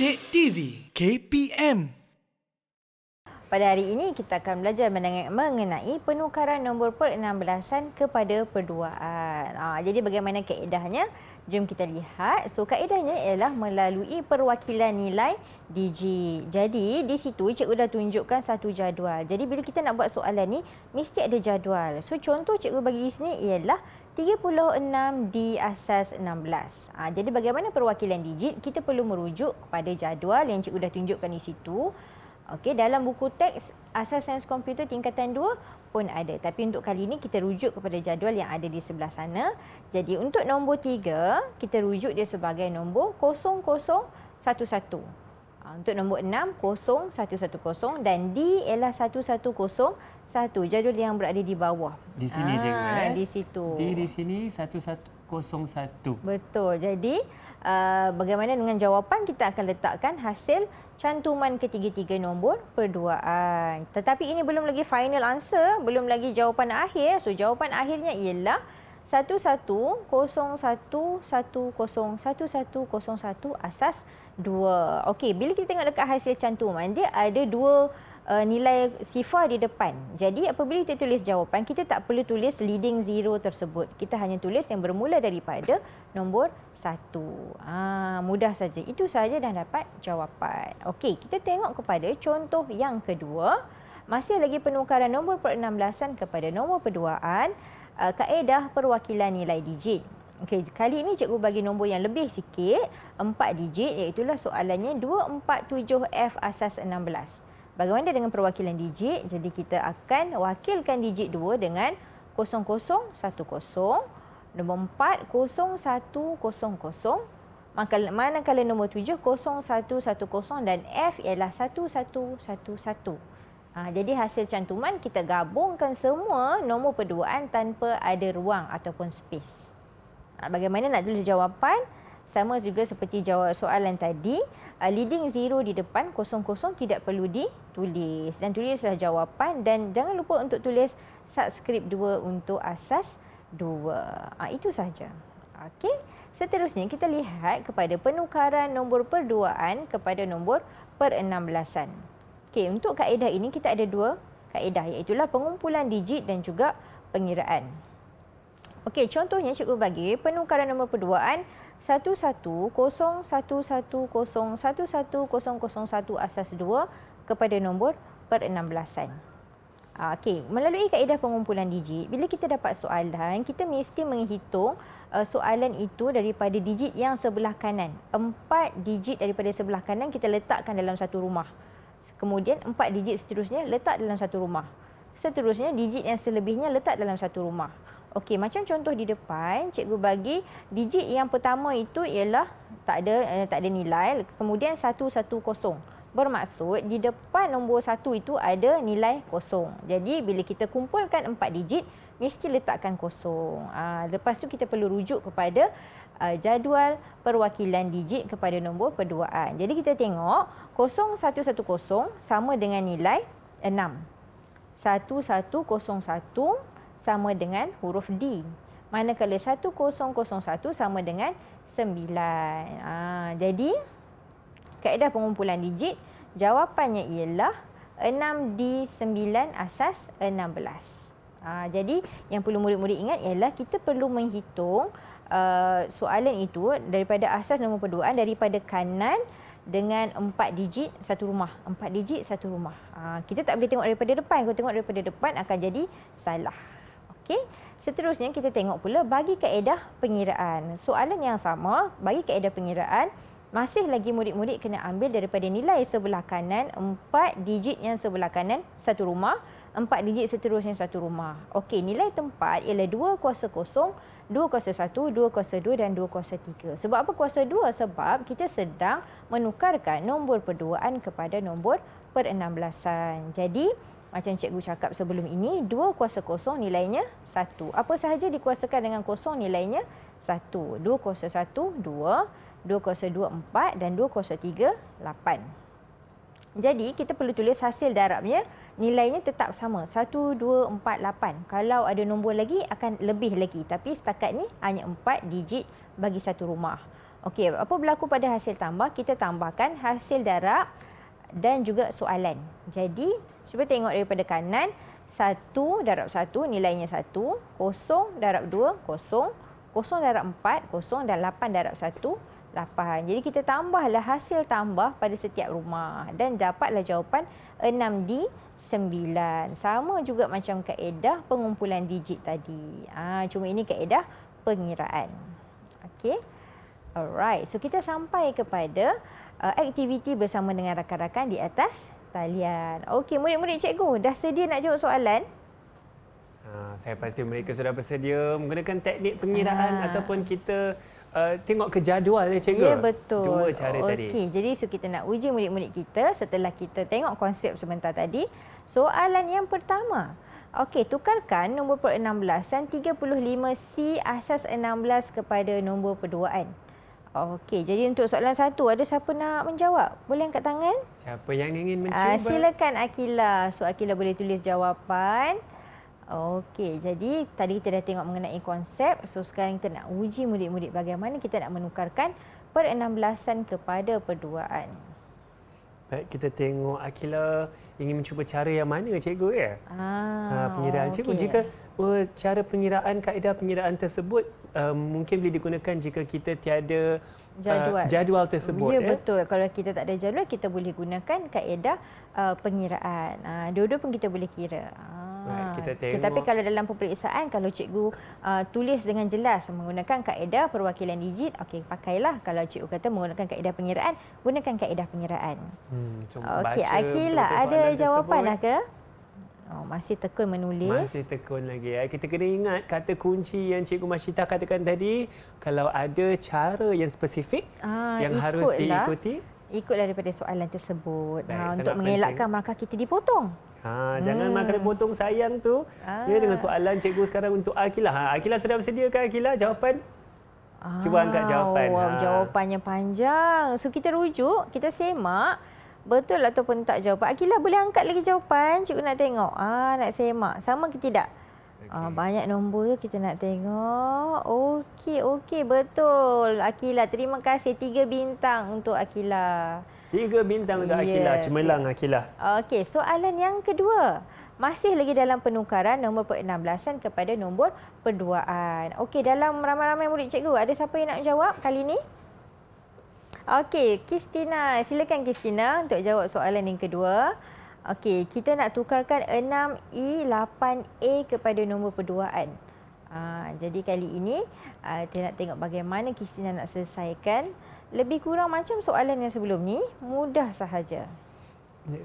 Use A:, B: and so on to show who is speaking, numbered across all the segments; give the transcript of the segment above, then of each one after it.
A: Didik TV KPM.
B: Pada hari ini kita akan belajar mengenai penukaran nombor per-16an kepada perduaan. Jadi bagaimana kaedahnya? Jom kita lihat. So kaedahnya ialah melalui perwakilan nilai digit. Jadi di situ cikgu dah tunjukkan satu jadual. Jadi bila kita nak buat soalan ni mesti ada jadual. So contoh cikgu bagi di sini ialah 36 di asas 16. Jadi bagaimana perwakilan digit? Kita perlu merujuk kepada jadual yang cikgu dah tunjukkan di situ. Okey, dalam buku teks Asas Sains Komputer tingkatan 2 pun ada. Tapi untuk kali ini kita rujuk kepada jadual yang ada di sebelah sana. Jadi untuk nombor 3, kita rujuk dia sebagai nombor 0011. Untuk nombor 6, 0110 dan D ialah 1101. Jadual yang berada di bawah.
C: Di sini cikgu
B: di situ.
C: D di sini 1101.
B: Betul. Jadi bagaimana dengan jawapan? Kita akan letakkan hasil cantuman ketiga-tiga nombor perduaan. Tetapi ini belum lagi final answer, belum lagi jawapan akhir. So jawapan akhirnya ialah 1101101101 asas 2. Okey, bila kita tengok dekat hasil cantuman, dia ada dua nilai sifar di depan. Jadi apabila kita tulis jawapan, kita tak perlu tulis leading zero tersebut. Kita hanya tulis yang bermula daripada nombor 1. Mudah saja. Itu saja dah dapat jawapan. Okey, kita tengok kepada contoh yang kedua. Masih lagi penukaran nombor per-16an kepada nombor perduaan. Kaedah perwakilan nilai digit. Okey, kali ini cikgu bagi nombor yang lebih sikit, 4 digit, iaitulah soalannya 247F asas 16. Bagaimana dengan perwakilan digit? Jadi kita akan wakilkan digit 2 dengan 0010, nombor 4 0100, manakala nombor 7 0110 dan F ialah 1111. Jadi hasil cantuman kita gabungkan semua nombor perduaan tanpa ada ruang ataupun space. Bagaimana nak tulis jawapan? Sama juga seperti jawab soalan tadi, leading zero di depan 00 tidak perlu ditulis dan tulislah jawapan dan jangan lupa untuk tulis subscript 2 untuk asas 2. Itu saja. Okey, seterusnya kita lihat kepada penukaran nombor perduaan kepada nombor per-16an. Okey, untuk kaedah ini kita ada dua kaedah, iaitu pengumpulan digit dan juga pengiraan. Okey, contohnya cikgu bagi penukaran nombor perduaan 110110110001 asas 2 kepada nombor per-16an. Okey, melalui kaedah pengumpulan digit, bila kita dapat soalan, kita mesti menghitung soalan itu daripada digit yang sebelah kanan. 4 digit daripada sebelah kanan kita letakkan dalam satu rumah. Kemudian 4 digit seterusnya letak dalam satu rumah. Seterusnya digit yang selebihnya letak dalam satu rumah. Okey, macam contoh di depan, cikgu bagi digit yang pertama itu ialah tak ada nilai, kemudian 110. Bermaksud di depan nombor 1 itu ada nilai kosong. Jadi bila kita kumpulkan 4 digit, mesti letakkan kosong. Lepas tu kita perlu rujuk kepada jadual perwakilan digit kepada nombor perduaan. Jadi kita tengok 0110 sama dengan nilai 6. 1101 sama dengan huruf D. Manakala 1001 sama dengan 9. Jadi kaedah pengumpulan digit, jawapannya ialah 6D9 asas 16. Jadi yang perlu murid-murid ingat ialah kita perlu menghitung soalan itu daripada asas nombor perduaan daripada kanan dengan 4 digit satu rumah. 4 digit satu rumah. Kita tak boleh tengok daripada depan. Kalau tengok daripada depan akan jadi salah. Okey. Seterusnya kita tengok pula bagi kaedah pengiraan. Soalan yang sama, bagi kaedah pengiraan, masih lagi murid-murid kena ambil daripada nilai sebelah kanan, 4 digit yang sebelah kanan satu rumah, 4 digit seterusnya satu rumah. Okey, nilai tempat ialah 2 kuasa 0, 2 kuasa 1, 2 kuasa 2 dan 2 kuasa 3. Sebab apa kuasa 2? Sebab kita sedang menukarkan nombor perduaan kepada nombor per-16an. Jadi macam cikgu cakap sebelum ini, 2 kuasa 0 nilainya 1. Apa sahaja dikuasakan dengan 0 nilainya 1. 2 kuasa 1, 2. 2 kuasa 2, 4. Dan 2 kuasa 3, 8. Jadi kita perlu tulis hasil darabnya, nilainya tetap sama, 1, 2, 4, 8. Kalau ada nombor lagi akan lebih lagi. Tapi setakat ni hanya 4 digit bagi satu rumah. Okey, apa berlaku pada hasil tambah? Kita tambahkan hasil darab dan juga soalan. Jadi, cuba tengok daripada kanan. 1 darab 1 nilainya 1, 0 darab 2 0, 0 darab 4 0 dan 8 darab 1 8. Jadi kita tambahlah hasil tambah pada setiap rumah dan dapatlah jawapan 6 di 9. Sama juga macam kaedah pengumpulan digit tadi. Cuma ini kaedah pengiraan. Okey. Alright. So kita sampai kepada aktiviti bersama dengan rakan-rakan di atas talian. Okey, murid-murid cikgu dah sedia nak jawab soalan?
D: Saya pasti mereka sudah bersedia menggunakan teknik pengiraan ataupun kita tengok ke jadual ya cikgu.
B: Ya, betul.
D: Dua cara tadi.
B: Okey, jadi kita nak uji murid-murid kita setelah kita tengok konsep sebentar tadi. Soalan yang pertama. Okey, tukarkan nombor per-16 dan 35C asas 16 kepada nombor perduaan. Okey, jadi untuk soalan 1, ada siapa nak menjawab? Boleh angkat tangan?
D: Siapa yang ingin mencuba?
B: Silakan Akila. So Akila boleh tulis jawapan. Okey, jadi tadi kita dah tengok mengenai konsep. So sekarang kita nak uji murid-murid bagaimana kita nak menukarkan per-16an kepada perduaan.
D: Baik, kita tengok Akila ingin mencuba cara yang mana cikgu ya? Pengiraan cikgu.
B: okey.
D: Jika cara pengiraan, kaedah pengiraan tersebut mungkin boleh digunakan jika kita tiada jadual tersebut.
B: Ya, betul. Kalau kita tak ada jadual, kita boleh gunakan kaedah pengiraan. Dua-dua pun kita boleh kira.
D: Baik, kita tengok.
B: Tetapi kalau dalam peperiksaan, kalau cikgu tulis dengan jelas menggunakan kaedah perwakilan digit, okey, pakailah. Kalau cikgu kata menggunakan kaedah pengiraan, gunakan kaedah pengiraan. Okey, Akila, ada jawapan dah ke? Masih tekun menulis.
D: Masih tekun lagi. Kita kena ingat kata kunci yang Cikgu Masyitah katakan tadi, kalau ada cara yang spesifik yang harus diikuti.
B: Ikut daripada soalan tersebut.
D: Baik,
B: Untuk mengelakkan markah kita dipotong.
D: Jangan markah dipotong, sayang tu. Ya, dengan soalan Cikgu sekarang untuk Akila. Akila sudah bersedia ke Akila jawapan? Cuba angkat jawapan.
B: Wow, jawapannya panjang. So kita rujuk, kita semak. Betul ataupun tak jawapan. Akila boleh angkat lagi jawapan. Cikgu nak tengok. Nak semak. Sama ke tidak? Okay. Banyak nombor tu kita nak tengok. Okey, betul. Akila, terima kasih. 3 bintang untuk Akila.
D: 3 bintang untuk Akila. Cemerlang Akila.
B: Okey, soalan yang kedua. Masih lagi dalam penukaran nombor per-16an kepada nombor perduaan. Okey, dalam ramai-ramai murid cikgu, ada siapa yang nak jawab kali ini? Okey, Kristina. Silakan Kristina untuk jawab soalan yang kedua. Okey, kita nak tukarkan 6E 8A kepada nombor perduaan. Jadi kali ini kita nak tengok bagaimana Kristina nak selesaikan. Lebih kurang macam soalan yang sebelum ni, mudah sahaja.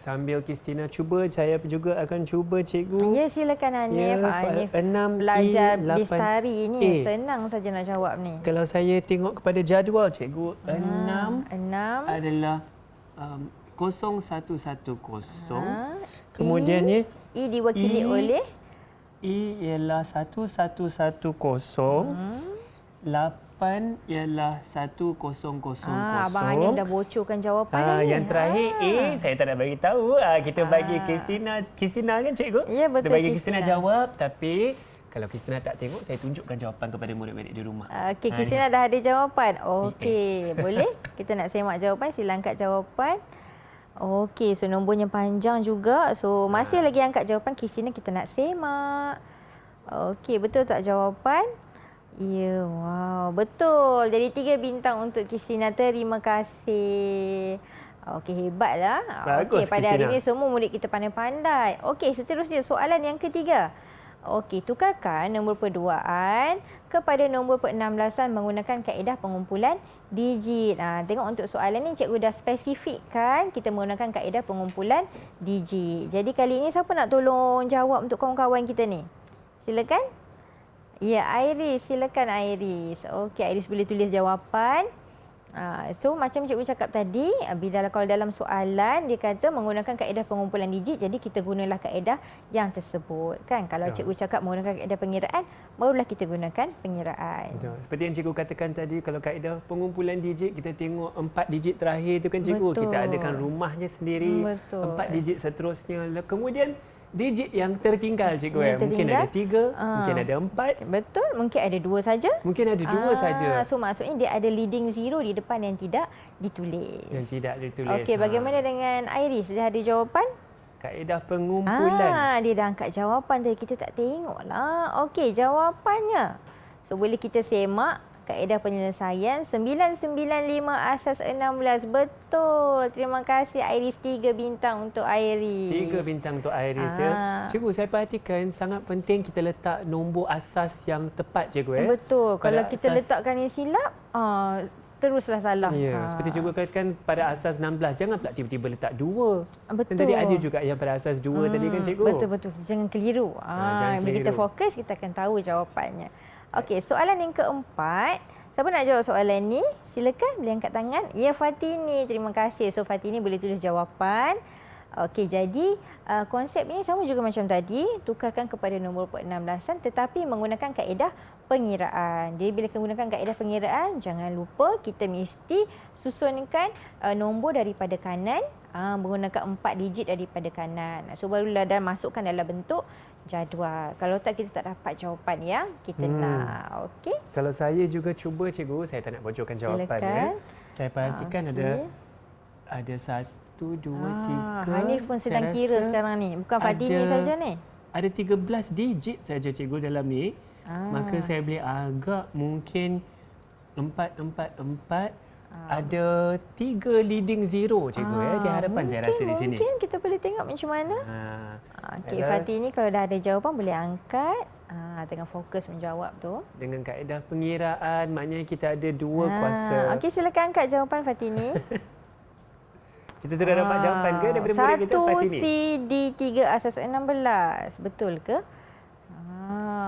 D: Sambil Kristina cuba, saya juga akan cuba cikgu.
B: Ya, silakan Hanif. Hanif
D: 6E,
B: belajar
D: 8A.
B: Bestari ni senang saja nak jawab ni.
D: Kalau saya tengok kepada jadual cikgu, 6 adalah 0110. Kemudian ni
B: E diwakili oleh
D: E ialah 1110. 8 ialah 1000.
B: Abang Hanif dah bocorkan jawapan ni.
D: Yang terakhir A, saya tak nak bagi tahu. Kita bagi Kristina kan cikgu?
B: Ya, betul.
D: Kita bagi Kristina jawab, tapi kalau Kristina tak tengok, saya tunjukkan jawapan kepada murid-murid di rumah.
B: Okey, Kristina dah ada jawapan. Okey, boleh? Kita nak semak jawapan, sila angkat jawapan. Okey, so nombornya panjang juga. So masih lagi angkat jawapan Kristina, kita nak semak. Okey, betul tak jawapan? Ya, wow, betul. Jadi 3 bintang untuk Kristina. Terima kasih. Okey, hebatlah. Okey, pada hari ini semua murid kita pandai-pandai. Okey, seterusnya soalan yang ketiga. Okey, tukarkan nombor perduaan kepada nombor per-16an menggunakan kaedah pengumpulan digit. Tengok untuk soalan ni cikgu dah spesifikkan kita menggunakan kaedah pengumpulan digit. Jadi kali ini siapa nak tolong jawab untuk kawan-kawan kita ni? Silakan. Ya, Iris. Silakan Iris. Okey, Iris boleh tulis jawapan. So macam cikgu cakap tadi, kalau dalam soalan dia kata menggunakan kaedah pengumpulan digit, jadi kita gunalah kaedah yang tersebut kan. Kalau cikgu cakap menggunakan kaedah pengiraan, barulah kita gunakan pengiraan.
D: Betul. Seperti yang cikgu katakan tadi, kalau kaedah pengumpulan digit, kita tengok 4 digit terakhir tu kan cikgu.
B: Betul.
D: Kita adakan rumahnya sendiri.
B: Betul.
D: 4 digit seterusnya. Kemudian digit yang tertinggal cikgu.
B: Yang
D: Mungkin ada
B: tertinggal.
D: 3, mungkin ada 4,
B: Betul, mungkin ada 2 saja.
D: mungkin ada 2 saja
B: So maksudnya dia ada leading zero di depan yang tidak ditulis.
D: yang tidak ditulis.
B: Okey, bagaimana dengan Iris? Dia ada jawapan?
D: Kaedah pengumpulan.
B: Dia dah angkat jawapan tadi. Kita tak tengok lah. Okey, jawapannya. So, boleh kita semak kaedah penyelesaian 995 asas 16. Betul. Terima kasih Iris. 3 bintang untuk Iris.
D: 3 bintang untuk Iris ya. Cikgu, saya perhatikan sangat penting kita letak nombor asas yang tepat cikgu.
B: Betul.
D: Pada
B: Kalau kita
D: asas-
B: letakkan yang silap, teruslah salah.
D: Ya, seperti cikgu katakan pada asas 16, jangan pula tiba-tiba letak 2.
B: Betul.
D: Dan tadi ada juga yang pada asas 2 tadi kan cikgu.
B: Betul-betul. Jangan keliru.
D: jangan
B: Bila kita
D: keliru.
B: fokus, kita akan tahu jawapannya. Okey, soalan yang keempat. Siapa nak jawab soalan ni? Silakan boleh angkat tangan. Ya, Fatini. Terima kasih. So, Fatini boleh tulis jawapan. Okey, jadi konsep ini sama juga macam tadi. Tukarkan kepada nombor pe-16an tetapi menggunakan kaedah pengiraan. Jadi, bila menggunakan kaedah pengiraan, jangan lupa kita mesti susunkan nombor daripada kanan menggunakan 4 digit daripada kanan. So, barulah dan masukkan dalam bentuk jadual. Kalau tak, kita tak dapat jawapan yang kita nak. Okey?
D: Kalau saya juga cuba cikgu, saya tak nak bocorkan jawapan
B: Silakan.
D: Saya perhatikan
B: Okey.
D: ada 1, 2, 3.
B: Hanif pun sedang
D: Saya
B: kira
D: rasa
B: sekarang ni. Bukan Fatini saja ni.
D: Ada 13 digit saja cikgu dalam ni. Maka saya boleh agak mungkin 4, 4, 4. Ada 3 leading zero cikgu di hadapan saya rasa di sini.
B: Mungkin kita boleh tengok macam mana. Okey,
D: Adalah-
B: Fatini kalau dah ada jawapan boleh angkat. Tengah fokus menjawab tu.
D: Dengan kaedah pengiraan, maknanya kita ada 2 kuasa.
B: Okey, silakan angkat jawapan Fatini.
D: Kita sudah dapat jawapan ke daripada murid kita
B: 1
D: Fatini?
B: C D 3 asas 16. Betul ke?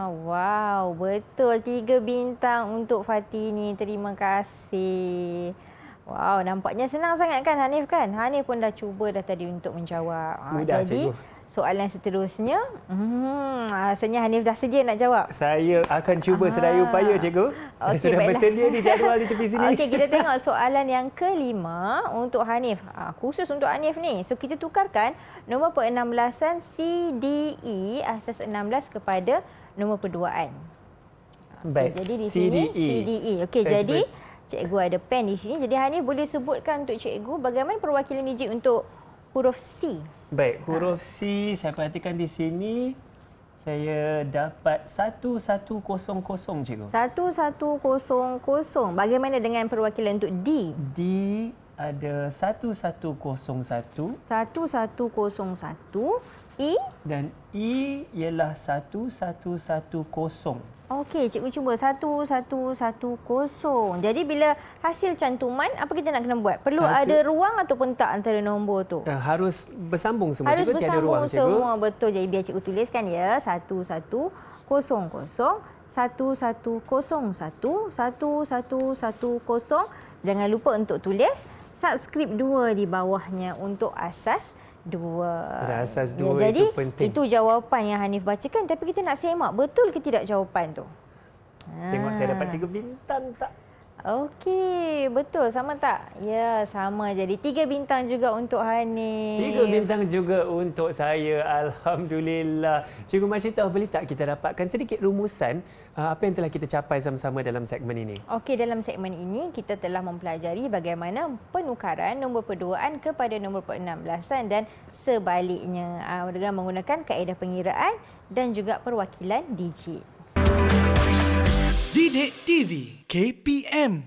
B: Wow, betul. 3 bintang untuk Fatini. Terima kasih. Wow, nampaknya senang sangat kan Hanif kan? Hanif pun dah cuba dah tadi untuk menjawab.
D: Mudah,
B: Jadi,
D: cikgu.
B: soalan seterusnya, rasanya Hanif dah sedia nak jawab.
D: Saya akan cuba sedaya upaya cikgu. Saya
B: Okey,
D: sudah
B: baiklah.
D: bersedia di jadual di tepi sini.
B: Okey, kita tengok soalan yang kelima untuk Hanif. Khusus untuk Hanif ni. So, kita tukarkan nombor pe-16an CDE asas 16 kepada nombor perduaan.
D: Baik.
B: Jadi di sini
D: CDE.
B: CDE. Okey,
D: Saya
B: jadi cikgu ada pen di sini. Jadi Hanif boleh sebutkan untuk cikgu bagaimana perwakilan digit untuk huruf C.
D: Baik, huruf C saya perhatikan di sini saya dapat 1100 cikgu.
B: 1100. Bagaimana dengan perwakilan untuk D?
D: D ada 1101
B: 1101. E?
D: dan E ialah 1110.
B: Okey, cikgu cuba 1110. Jadi bila hasil cantuman, apa kita nak kena buat? Perlu
D: Hasil-
B: ada ruang ataupun tak antara nombor tu?
D: Harus bersambung semua
B: Harus
D: cikgu, tiada
B: bersambung
D: ruang cikgu.
B: semua, betul. Jadi biar cikgu tuliskan ya. 1100, 1110. Jangan lupa untuk tulis subscript 2 di bawahnya untuk asas 2.
D: Pada asas 2
B: jadi,
D: itu penting.
B: itu jawapan yang Hanif bacakan tapi kita nak semak betul ke tidak jawapan tu.
D: Tengok saya dapat 3 bintang tak?
B: Okey, betul. Sama tak? Ya, sama. Jadi 3 bintang juga untuk Hanif.
D: 3 bintang juga untuk saya. Alhamdulillah. Cikgu Masyitah, boleh tak kita dapatkan sedikit rumusan apa yang telah kita capai sama-sama dalam segmen ini?
B: Okey, dalam segmen ini kita telah mempelajari bagaimana penukaran nombor perduaan kepada nombor pe-16an dan sebaliknya dengan menggunakan kaedah pengiraan dan juga perwakilan digit.
A: Didik TV KPM